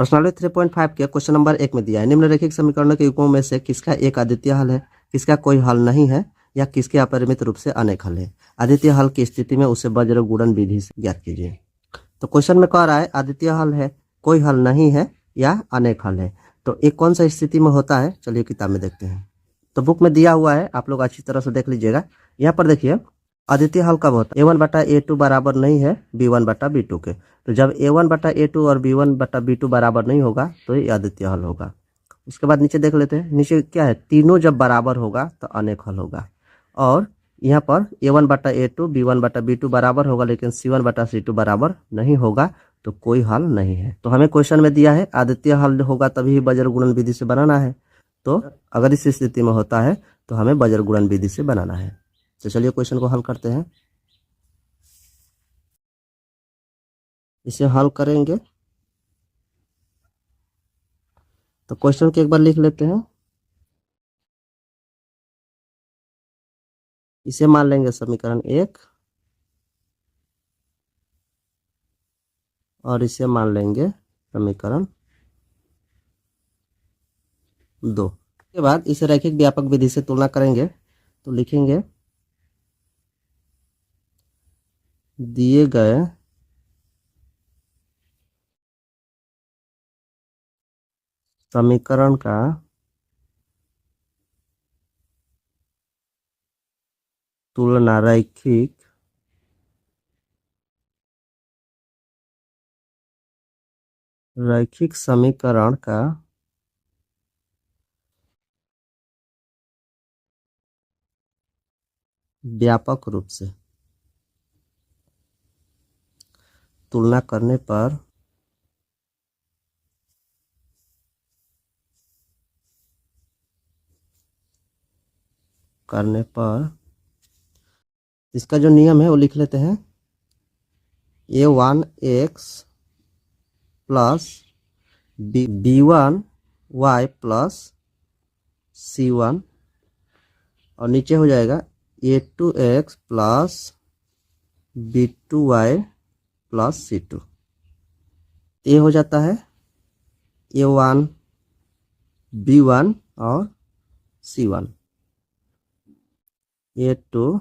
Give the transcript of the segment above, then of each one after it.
प्रश्नावली 3.5 के question number 1 में दिया है, निम्नलिखित समीकरणों के युग्मों में से किसका एक अद्वितीय हल है, किसका कोई हल नहीं है या किसके अपरिमित रूप से अनेक हल है। अद्वितीय हल की स्थिति में उसे वज्र गुणन विधि से ज्ञात कीजिए। तो क्वेश्चन में कह रहा है अद्वितीय हल है, कोई हल नहीं है या अनेक हल है। तो एक कौन सा स्थिति में होता है, चलिए किताब में देखते हैं। तो बुक में दिया हुआ है, आप लोग अच्छी तरह से देख लीजिएगा। यहाँ पर देखिए अद्वितीय हल कब होता है, a1/a2 बराबर नहीं है b1/b2 के। तो जब a1/a2 और b1/b2 बराबर नहीं होगा तो ये अद्वितीय हल होगा। उसके बाद नीचे देख लेते हैं, नीचे क्या है, तीनों जब बराबर होगा तो अनेक हल होगा। और यहाँ पर a1/a2 b1/b2 बराबर होगा लेकिन c1/c2 बराबर नहीं होगा तो कोई हल नहीं है। तो हमें क्वेश्चन में दिया है अद्वितीय हल होगा तभी वज्र गुणन विधि से बनाना है। तो अगर इस स्थिति में होता है तो हमें वज्र गुणन विधि से बनाना है। तो चलिए क्वेश्चन को हल करते हैं। इसे हल करेंगे तो क्वेश्चन को एक बार लिख लेते हैं। इसे मान लेंगे समीकरण 1 और इसे मान लेंगे समीकरण 2। के बाद इसे रैखिक व्यापक विधि से तुलना करेंगे तो लिखेंगे दिए गए समीकरण का तुलना रैखिक समीकरण का व्यापक रूप से तुलना करने पर इसका जो नियम है वो लिख लेते हैं। a1x plus b1y plus c1 और नीचे हो जाएगा a2x plus b2y plus c2। ये हो जाता है a1 b1 और c1, a2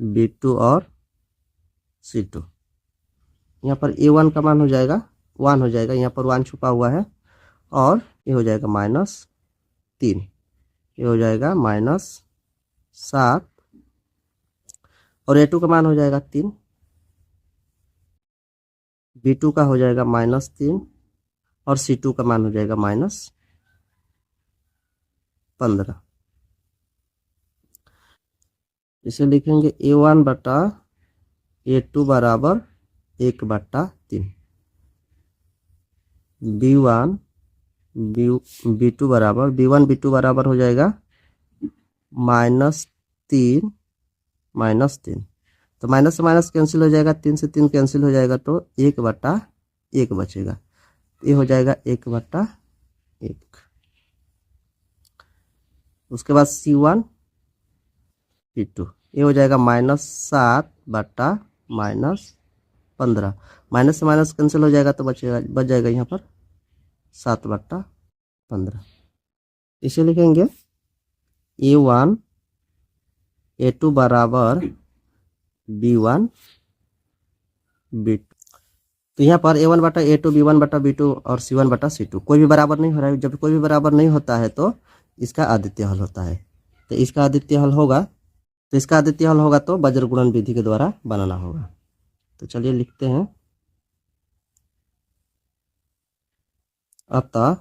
b2 और c2। यहाँ पर a1 का मान हो जाएगा 1 हो जाएगा, यहाँ पर 1 छुपा हुआ है और ये हो जाएगा -3, ये हो जाएगा -7 और a2 का मान हो जाएगा 3, b2 का हो जाएगा -3 और c2 का मान हो जाएगा -15। इसे लिखेंगे a1/a2 बराबर 1/3, b1 b2 बराबर b1 b2 बराबर हो जाएगा -3 -3। तो माइनस से माइनस कैंसिल हो जाएगा, 3 से 3 कैंसिल हो जाएगा तो 1/1 बचेगा। ये हो जाएगा 1/1। उसके बाद c1 c2 ये हो जाएगा -7 बटा -15। माइनस से माइनस कैंसिल हो जाएगा तो बच जाएगा यहाँ पर 7/15। इसे लिखेंगे a1 a2 बराबर b1 b2। तो यहाँ पर a1/a2 b1/b2 और c1/c2 कोई भी बराबर नहीं हो रहा है। जब कोई भी बराबर नहीं होता है तो इसका अद्वितीय हल होता है। तो इसका अद्वितीय हल होगा तो वज्र गुणन विधि के द्वारा बनाना होगा। तो चलिए लिखते हैं, अतः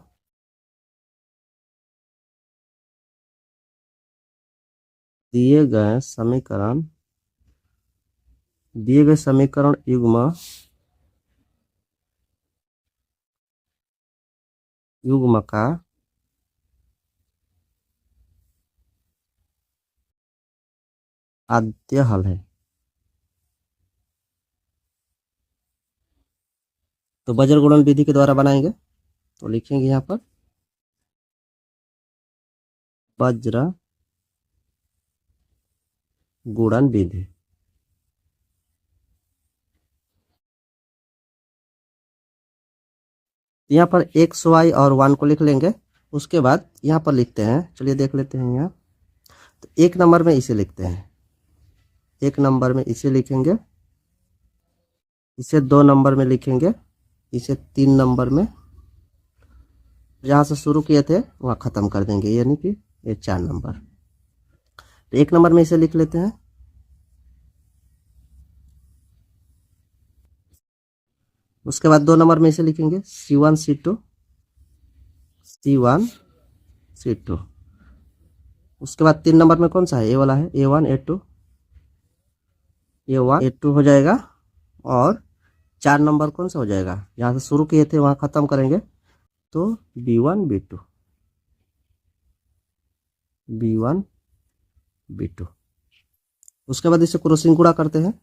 दिए गए समीकरण युग्म का अद्वितीय हल है। तो वज्र गुणन विधि के द्वारा बनाएंगे तो लिखेंगे यहाँ पर वज्र गुणन विधि। यहाँ पर एक्स वाई और 1 को लिख लेंगे। उसके बाद यहाँ पर लिखते हैं, चलिए देख लेते हैं यहाँ। तो 1 नंबर में इसे लिखते हैं, 1 नंबर में इसे लिखेंगे, इसे 2 नंबर में लिखेंगे, इसे 3 नंबर में, जहाँ से शुरू किए थे वहाँ ख़त्म कर देंगे, यानी कि ये 4 नंबर। तो 1 नंबर में इसे लिख लेते हैं। उसके बाद 2 नंबर में इसे लिखेंगे C1 C2 C1 C2। उसके बाद 3 नंबर में कौन सा है, ए वाला है, A1 A2 A1 A2 हो जाएगा। और 4 नंबर कौन सा हो जाएगा, जहाँ से शुरू किए थे वहाँ ख़त्म करेंगे, तो B1 B2 B1 B2। उसके बाद इसे क्रॉसिंग गुणा करते हैं,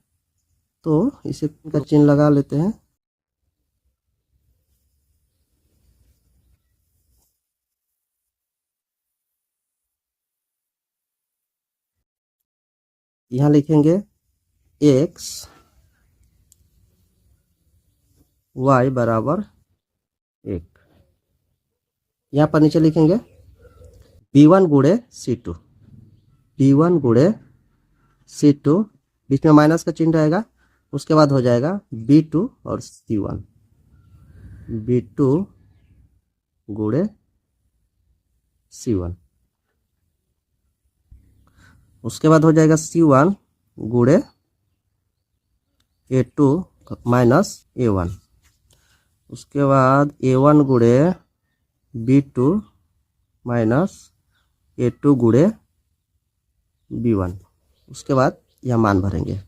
तो इसे का चिन्ह लगा लेते हैं। यहाँ लिखेंगे x y बराबर 1। यहाँ पर नीचे लिखेंगे B1 गुणे C2 B1 गुणे C2, बीच में माइनस का चिन्ह रहेगा। उसके बाद हो जाएगा B2 और C1 B2 गुणे C1। उसके बाद हो जाएगा C1 गुणे A2 माइनस A1। उसके बाद A1 गुणे B2 माइनस A2 गुणे B1। उसके बाद यह मान भरेंगे।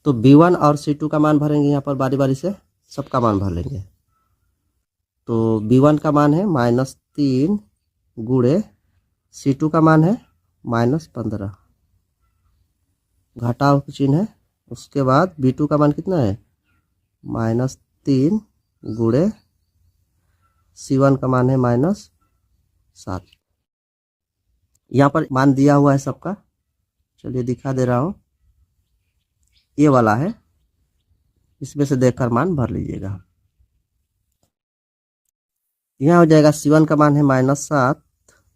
तो B1 और C2 का मान भरेंगे, यहाँ पर बारी बारी से सबका मान भर लेंगे। तो B1 का मान है -3 गुणे C2 का मान है -15, घटाव चिन्ह है। उसके बाद B2 का मान कितना है, -3 गुणे C1 का मान है -7। यहाँ पर मान दिया हुआ है सबका, चलिए दिखा दे रहा हूँ, ये वाला है, इसमें से देखकर मान भर लीजिएगा। यहाँ हो जाएगा C1 का मान है -7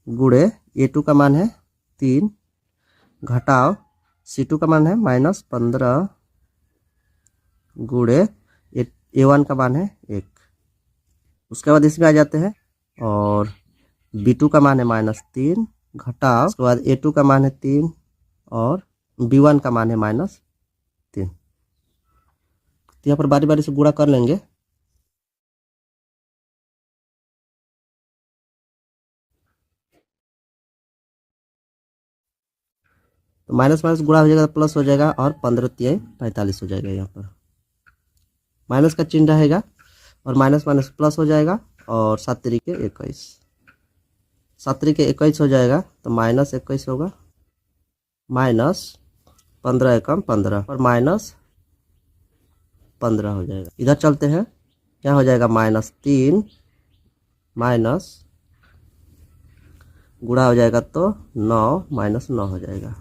गुणे A2 का मान है 3 घटाव C2 का मान है -15 गुणे A1 का मान है 1। उसके बाद इसमें आ जाते हैं, और B2 का मान है -3 घटाव, उसके बाद A2 का मान है 3 और B1 का मान है -3। तो यहाँ पर बारी बारी से गुणा कर लेंगे। तो माइनस माइनस गुणा हो जाएगा तो प्लस हो जाएगा, और 15 तिहाई 45 हो जाएगा। यहाँ पर माइनस का चिन्ह रहेगा, और माइनस माइनस प्लस हो जाएगा, और 7 तिरिके 21, 7 तिरिके 21 हो जाएगा। तो -21 होगा, -15 एकम 15 और -15 हो जाएगा। इधर चलते हैं, क्या हो जाएगा -3 माइनस गुणा हो जाएगा तो 9 -9 हो जाएगा।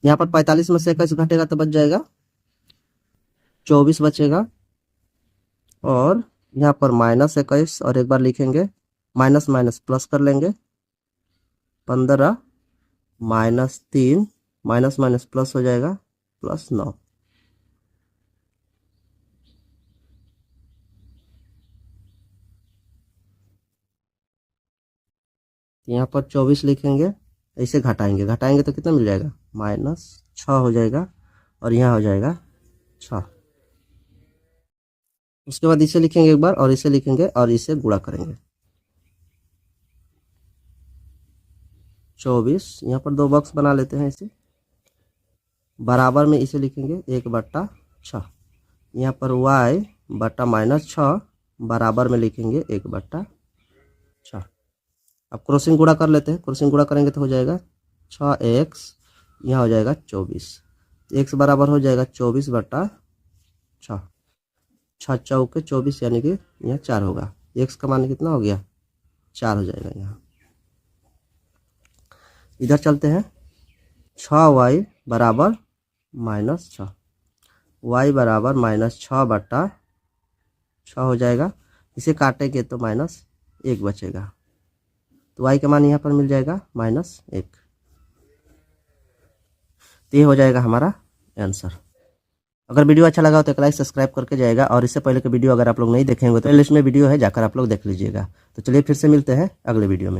यहाँ पर 45 में से 21 घटेगा तो बच जाएगा 24 बचेगा। और यहाँ पर -21 और एक बार लिखेंगे, माइनस माइनस प्लस कर लेंगे, 15 -3 माइनस माइनस प्लस हो जाएगा +9। यहाँ पर 24 लिखेंगे, ऐसे घटाएंगे, घटाएंगे तो कितना मिल जाएगा, -6 हो जाएगा, और यहाँ हो जाएगा 6। उसके बाद इसे लिखेंगे एक बार, और इसे लिखेंगे, और इसे गुणा करेंगे। 24, यहाँ पर 2 बॉक्स बना लेते हैं, इसे बराबर में इसे लिखेंगे 1/6। यहाँ पर y बटा -6 बराबर में लिखेंगे 1/6। अब क्रॉसिंग गुणा कर लेते हैं, क्रॉसिंग गुणा करेंगे तो हो जाएगा 6x, यहाँ हो जाएगा 24, x बराबर हो जाएगा 24/6। 6 चौके 24 यानी कि यहाँ 4 होगा। x का मान कितना हो गया 4 हो जाएगा यहाँ। इधर चलते हैं 6y बराबर -6, y बराबर -6/6 हो जाएगा। इसे काटेंगे तो -1 बचेगा, तो y का मान यहाँ पर मिल जाएगा -1। तो ये हो जाएगा हमारा आंसर। अगर वीडियो अच्छा लगा हो तो एक लाइक सब्सक्राइब करके जाएगा, और इससे पहले के वीडियो अगर आप लोग नहीं देखेंगे तो लिस्ट में वीडियो है, जाकर आप लोग देख लीजिएगा। तो चलिए फिर से मिलते हैं अगले वीडियो में।